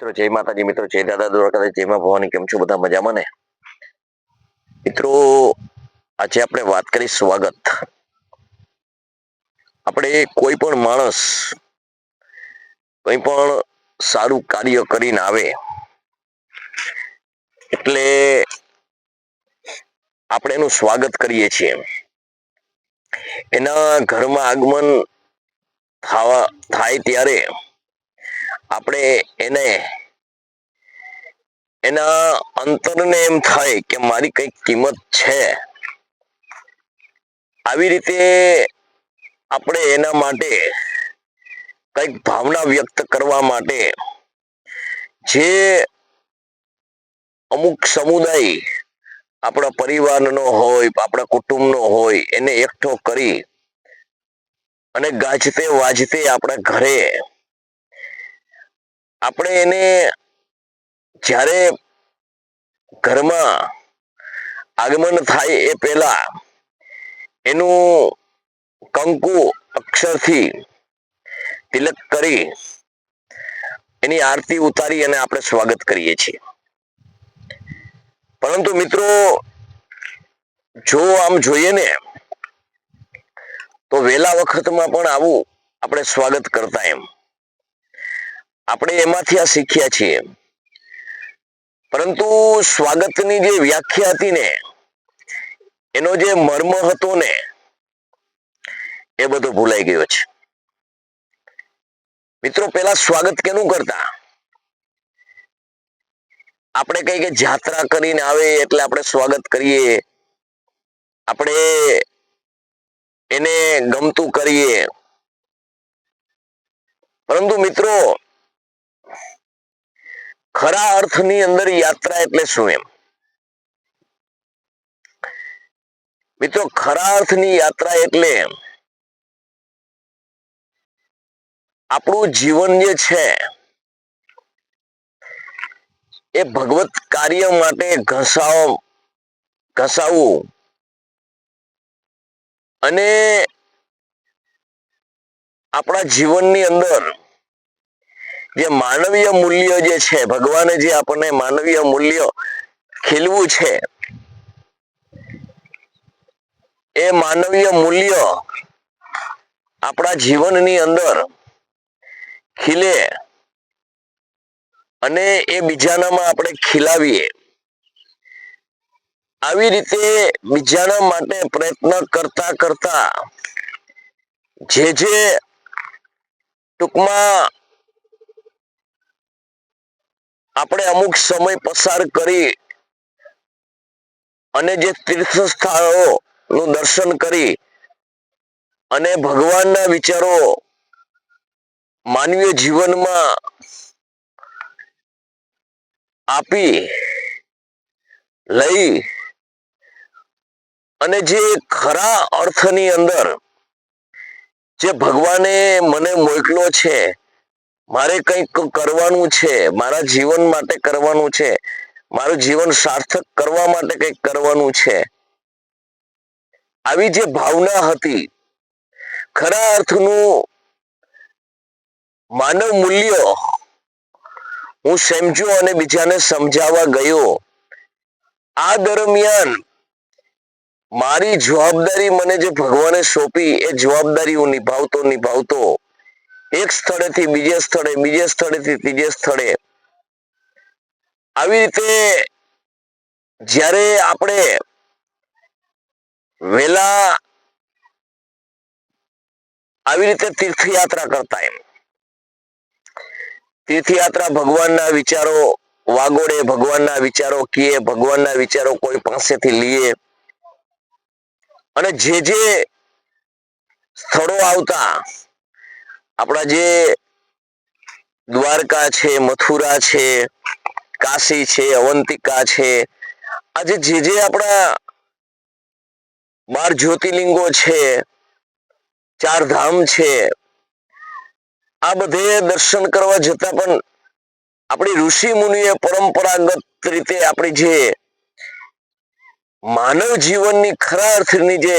મિત્રો જય માતાજી, મિત્રો જય દાદા દ્વારકા, જય માં ભવાની. કેમ છો બધા? મજામાં ને? મિત્રો આજે આપણે વાત કરી સ્વાગત. આપણે કોઈ પણ માણસ કંઈ પણ સારું કાર્ય કરીને આવે એટલે આપણે એનું સ્વાગત કરીએ છીએ. એના ઘરમાં આગમન થાય ત્યારે આપણે એને એના અંતરને એમ થાય કે મારી કઈક કિંમત છે. આવી રીતે આપણે એના માટે કઈક ભાવના વ્યક્ત કરવા માટે જે અમુક સમુદાય આપણા પરિવારનો હોય, આપણા કુટુંબનો હોય, એને એકઠો કરી અને ગાજતે વાજતે આપણા ઘરે આપણે એને જ્યારે ઘરમાં આગમન થાય એ પહેલા એનું કંકુ અક્ષરથી તિલક કરી એની આરતી ઉતારી અને આપણે સ્વાગત કરીએ છીએ. પરંતુ મિત્રો જો આમ જોઈએ ને તો વહેલા વખતમાં પણ આવું આપણે સ્વાગત કરતા એમ આપણે એમાંથી આ શીખ્યા છીએ. પરંતુ સ્વાગતની જે વ્યાખ્યા હતી ને, એનો જે મર્મ હતો ને, એ બધો ભૂલાઈ ગયો છે. મિત્રો પેલા સ્વાગત કેનું કરતા? આપણે કઈ કે જાત્રા કરીને આવે એટલે આપણે સ્વાગત કરીએ, આપણે એને ગમતું કરીએ. પરંતુ મિત્રો ખરા અર્થની અંદર યાત્રા એટલે શું? એમ મિત્રો ખરા અર્થની યાત્રા એટલે આપણું જીવન જે છે એ ભગવત કાર્ય માટે ઘસાવવું અને આપણા જીવનની અંદર જે માનવીય મૂલ્ય જે છે, ભગવાને જે આપણને માનવીય મૂલ્ય ખીલવું છે, એ માનવીય મૂલ્ય આપણા જીવનની અંદર ખીલે અને એ બીજાનામાં આપણે ખીલાવીએ. આવી રીતે બીજાના માટે પ્રયત્ન કરતા કરતા જે ટૂંકમાં આપણે અમુક સમય પસાર કરી અને જે તીર્થ સ્થળોનું દર્શન કરી અને ભગવાનના વિચારો માનવીય જીવનમાં આપી લઈ અને જે ખરા અર્થની અંદર જે ભગવાને મને મોકલ્યો છે, મારે કંઈક કરવાનું છે, મારા જીવન માટે કરવાનું છે, મારું જીવન સાર્થક કરવા માટે કંઈક કરવાનું છે, આવી જે ભાવના હતી, ખરા અર્થનું માનવ મૂલ્ય હું સમજ્યો અને બીજાને સમજાવવા ગયો. આ દરમિયાન મારી જવાબદારી મને જે ભગવાને સોંપી એ જવાબદારી હું નિભાવતો એક સ્થળેથી બીજે સ્થળે, બીજે સ્થળેથી ત્રીજે સ્થળે આવી રીતે જ્યારે આપણે વેલા આવી રીતે તીર્થયાત્રા કરતા એમ તીર્થયાત્રા ભગવાનના વિચારો વાગોડે, ભગવાનના વિચારો કીએ, ભગવાનના વિચારો કોઈ પાસેથી લઈએ અને જે સ્થળો આવતા આપણા જે દ્વારકા છે, મથુરા છે, કાશી છે, અવંતિકા છે, આજે જે આપણા 12 જ્યોતિર્લિંગો છે, 4 ધામ છે, આ બધે દર્શન કરવા જતા પણ આપણી ઋષિ મુનિએ પરંપરાગત રીતે આપણી જે માનવ જીવનની ખરા અર્થની જે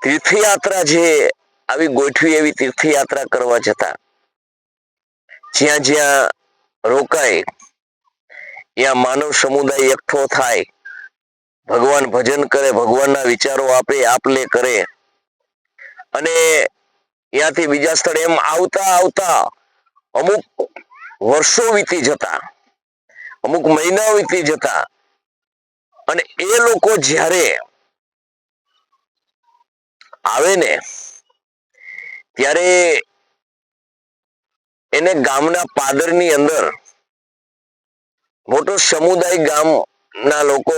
તીર્થયાત્રા જે આવી ગોઠવી, એવી તીર્થયાત્રા કરવા જતા જ્યાં જ્યાં રોકાય, ત્યાં માનવ સમુદાય એકઠો થાય, ભગવાન ભજન કરે, ભગવાનના વિચારો આપે, આપ લે કરે, અને ત્યાંથી બીજા સ્થળે એમ આવતા આવતા અમુક વર્ષો વીતી જતા, અમુક મહિના વીતી જતા, અને એ લોકો જ્યારે આવે ને ત્યારે એને ગામના પાદરની અંદર મોટો સમુદાય, ગામના લોકો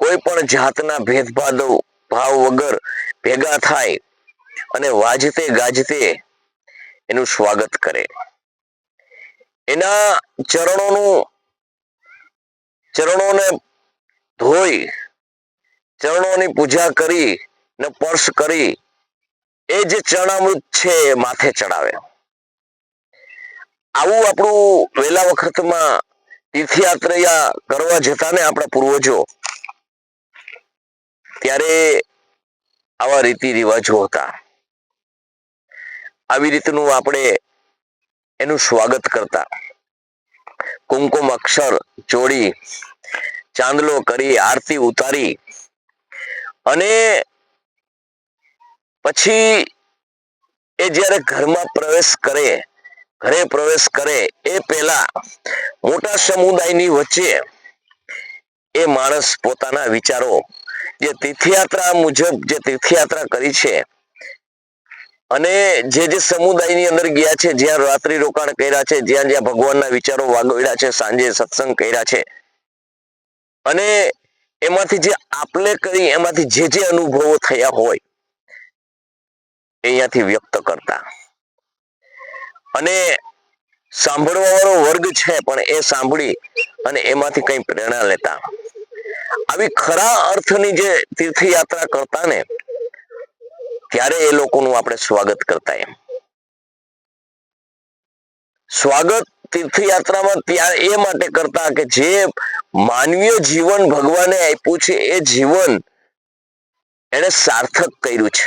કોઈ પણ જાતના ભેદભાવ વગર ભેગા થાય અને વાજતે ગાજતે એનું સ્વાગત કરે. એના ચરણોને ધોઈ, ચરણોની પૂજા કરી ને સ્પર્શ કરી એ જે ચરણામૃત છે એ માથે ચડાવે. આવું આપણું વહેલા વખતમાં તીર્થયાત્રા કરવા જતા ને આપણા પૂર્વજો, ત્યારે આવા રીતિ રિવાજો હતા. આવી રીતનું આપણે એનું સ્વાગત કરતા. કુમકુમ અક્ષર જોડી, ચાંદલો કરી, આરતી ઉતારી, અને પછી એ જ્યારે ઘરમાં પ્રવેશ કરે, ઘરે પ્રવેશ કરે એ પહેલા મોટા સમુદાયની વચ્ચે એ માણસ પોતાના વિચારો, જે તીર્થયાત્રા મુજબ જે તીર્થયાત્રા કરી છે અને જે જે સમુદાયની અંદર ગયા છે, જ્યાં રાત્રિ રોકાણ કર્યા છે, જ્યાં જ્યાં ભગવાનના વિચારો વાગોડ્યા છે, સાંજે સત્સંગ કર્યા છે, અને એમાંથી જે આપલે કરી, એમાંથી જે જે અનુભવો થયા હોય એ અહીંયાથી વ્યક્ત કરતા. અને સાંભળવા વાળો વર્ગ છે પણ એ સાંભળી અને એમાંથી કઈ પ્રેરણા લેતા. આવી ખરા અર્થની જે તીર્થયાત્રા કરતા ને ત્યારે એ લોકોનું આપણે સ્વાગત કરતા. એમ સ્વાગત તીર્થયાત્રામાં ત્યાં એ માટે કરતા કે જે માનવીય જીવન ભગવાને આપ્યું છે એ જીવન એને સાર્થક કર્યું છે.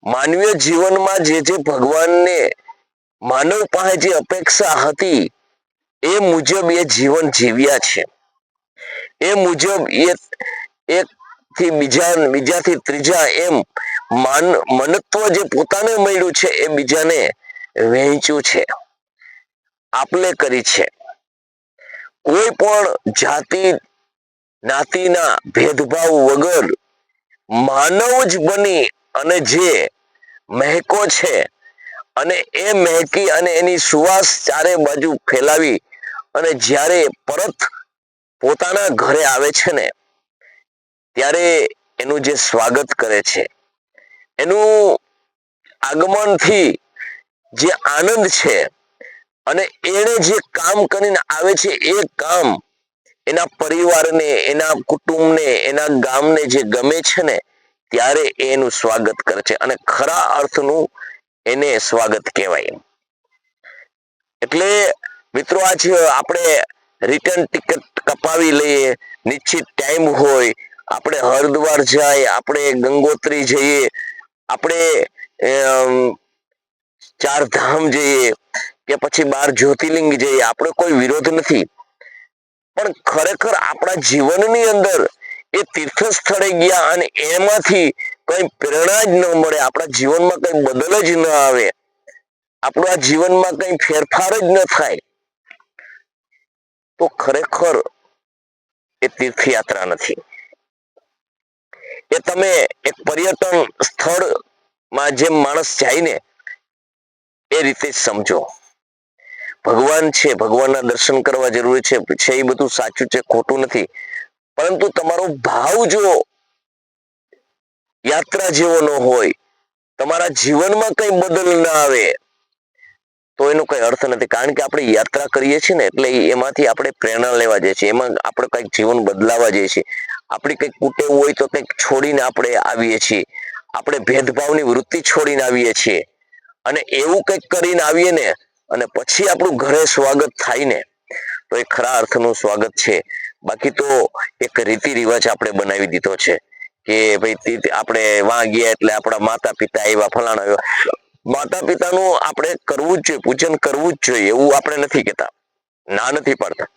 માનવીય જીવનમાં જે જે ભગવાનને માનવ પાસે જે અપેક્ષા હતી એ મુજબ એ જીવન જીવ્યા છે. એ મુજબ એક થી બીજાથી ત્રીજા એમ મનત્વ જે પોતાને મળ્યું છે એ બીજાને વહેંચ્યું છે, આપલે કરી છે. કોઈ પણ જાતિ જ્ઞાતિના ભેદભાવ વગર માનવ જ બની અને જે મહેકો છે, અને એ મહેકી અને એની સુવાસ ચારે બાજુ ફેલાવી અને જ્યારે પરત પોતાના ઘરે આવે છે ને ત્યારે એનું જે સ્વાગત કરે છે, એનું આગમનથી જે આનંદ છે, અને એને જે કામ કરીને આવે છે એ કામ એના પરિવારને, એના કુટુંબને, એના ગામને જે ગમે છે ને ત્યારે એનું સ્વાગત કરે છે. અને ખરા અર્થનું એને સ્વાગત કહેવાય. એટલે મિત્રો, આજ આપણે રિટર્ન ટિકિટ કપાવી લઈએ, નિશ્ચિત ટાઈમ હોય, આપણે હરિદ્વાર જાય, આપણે ગંગોત્રી જઈએ, આપણે ચાર ધામ જઈએ કે પછી 12 જ્યોતિર્લિંગ જઈએ, આપણે કોઈ વિરોધ નથી. પણ ખરેખર આપણા જીવનની અંદર એ તીર્થ સ્થળે ગયા અને એમાંથી કઈ પ્રેરણા જ ન મળે, આપણા જીવનમાં કઈ બદલ જ ન આવે, આપણા જીવનમાં કઈ ફેરફાર જ ન થાય, તો ખરેખર એ તીર્થયાત્રા નથી. એ તમે એક પર્યટન સ્થળમાં જેમ માણસ જાય ને એ રીતે જ સમજો. ભગવાન છે, ભગવાનના દર્શન કરવા જરૂરી છે, એ બધું સાચું છે, ખોટું નથી, પરંતુ તમારો ભાવ જો યાત્રા જેવો ન હોય, તમારા જીવનમાં કઈ બદલ ના આવે તો એનો કઈ અર્થ નથી. કારણ કે આપણે યાત્રા કરીએ છીએ ને એટલે એમાંથી આપણે પ્રેરણા લેવા જઈએ છીએ, એમાં આપણે કંઈક જીવન બદલાવા જઈએ છીએ. આપણી કંઈક કુટેવ હોય તો કંઈક છોડીને આપણે આવીએ છીએ, આપણે ભેદભાવની વૃત્તિ છોડીને આવીએ છીએ, અને એવું કંઈક કરીને આવીએ ને અને પછી આપણું ઘરે સ્વાગત થાય ને તો એ ખરા અર્થનું સ્વાગત છે. બાકી તો એક રીતિ રિવાજ આપણે બનાવી દીધો છે કે ભાઈ આપણે વાં ગયા એટલે આપણા માતા પિતા એવા, ફલાણા એવા. માતા પિતાનું આપણે કરવું જ જોઈએ, પૂજન કરવું જ જોઈએ, એવું આપણે નથી કહેતા. ના નથી પાડતા,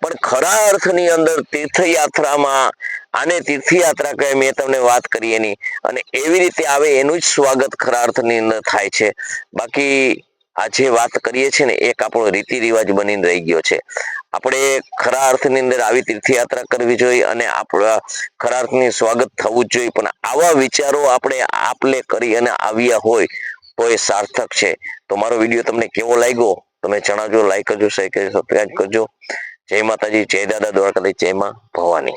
પણ ખરા અર્થની અંદર તીર્થયાત્રામાં આને તીર્થયાત્રા કહે, મેં તમને વાત કરી એની, અને એવી રીતે આવે એનું જ સ્વાગત ખરા અર્થની અંદર થાય છે. બાકી આ જે વાત કરીએ છીએ ને એક આપણો રીતિ રિવાજ બનીને રહી ગયો છે. આપણે ખરા અર્થની અંદર આવી તીર્થયાત્રા કરવી જોઈએ અને આપણા ખરા અર્થની સ્વાગત થવું જ જોઈએ, પણ આવા વિચારો આપણે આપલે કરી અને આવ્યા હોય તો એ સાર્થક છે. તો મારો વિડીયો તમને કેવો લાગ્યો તમે જણાવજો, લાઈક કરજો, શેર કરજો, સબસ્ક્રાઈબ કરજો. જય માતાજી, જય દાદા દ્વારકાધીશ, જય માં ભવાની.